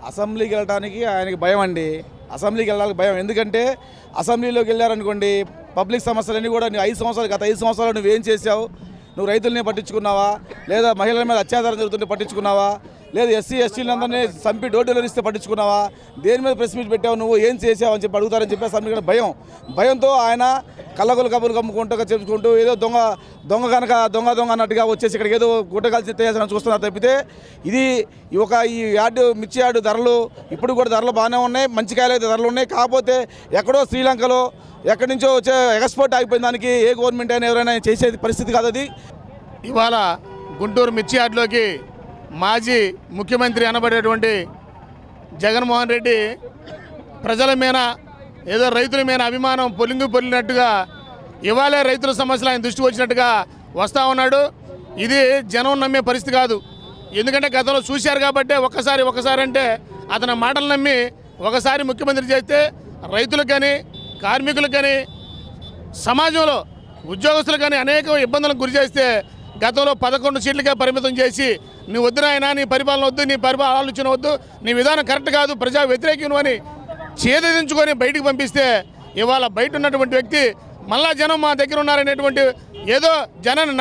అసెంబ్లీకి వెళ్ళడానికి ఆయనకి భయం అండి. అసెంబ్లీకి వెళ్ళడానికి భయం. ఎందుకంటే అసెంబ్లీలోకి వెళ్ళారనుకోండి, పబ్లిక్ సమస్యలన్నీ కూడా గత 5 సంవత్సరాలు నువ్వేం చేసావు? నువ్వు రైతుల్ని పట్టించుకున్నావా? లేదా మహిళల మీద అత్యాచారం జరుగుతుంటే పట్టించుకున్నావా? లేదా ఎస్సీ ఎస్టీలందరినీ చంపి డోర్డీలో ఇస్తే పట్టించుకున్నావా? దేని మీద ప్రెస్ మీట్ పెట్టావు? నువ్వు ఏం చేసావు అని చెప్పి అడుగుతారని చెప్పి అసెంబ్లీ భయంతో ఆయన కళ్ళగొలు కబుర్లు కమ్ముకుంటూ చెప్పుకుంటూ ఏదో దొంగ కనుక దొంగ అన్నట్టుగా వచ్చేసి ఇక్కడికి ఏదో గుట్టకాల్చి చేయాలని చూస్తున్నారు తప్పితే ఈ యార్డు మిర్చి యార్డు ధరలు ఇప్పుడు కూడా ధరలు బాగానే ఉన్నాయి. మంచి కాయలు అయితే ధరలు ఉన్నాయి. కాకపోతే ఎక్కడో శ్రీలంకలో ఎక్కడి నుంచో వచ్చే ఎక్స్పోర్ట్ ఆగిపోయిన దానికి ఏ గవర్నమెంట్ అయినా ఎవరైనా చేసేది పరిస్థితి కాదు అది. ఇవాళ గుంటూరు మిర్చి యార్డులోకి మాజీ ముఖ్యమంత్రి అనబడేటువంటి జగన్మోహన్ రెడ్డి ప్రజల మీద ఏదో రైతుల మీద అభిమానం పొలినట్టుగా ఇవాళే రైతుల సమస్యలు ఆయన దృష్టికి వచ్చినట్టుగా వస్తూ ఉన్నాడు. ఇది జనం నమ్మే పరిస్థితి కాదు. ఎందుకంటే గతంలో చూశారు కాబట్టి ఒకసారి అంటే అతని మాటలు నమ్మి ఒకసారి ముఖ్యమంత్రి చేస్తే రైతులకు కానీ కార్మికులకు కానీ సమాజంలో ఉద్యోగస్తులకు కానీ అనేక ఇబ్బందులకు గురి చేస్తే గతంలో 11 సీట్లకే పరిమితం చేసి నీ వద్దు నాయనా, నీ పరిపాలన వద్దు, నీ పరిపాలన ఆలోచన వద్దు, నీ విధానం కరెక్ట్ కాదు, ప్రజా వ్యతిరేకం అని చేదించుకొని బయటికి పంపిస్తే ఇవాళ బయట ఉన్నటువంటి వ్యక్తి మళ్ళా జనం మా దగ్గర ఉన్నారనేటువంటి ఏదో జనాన్ని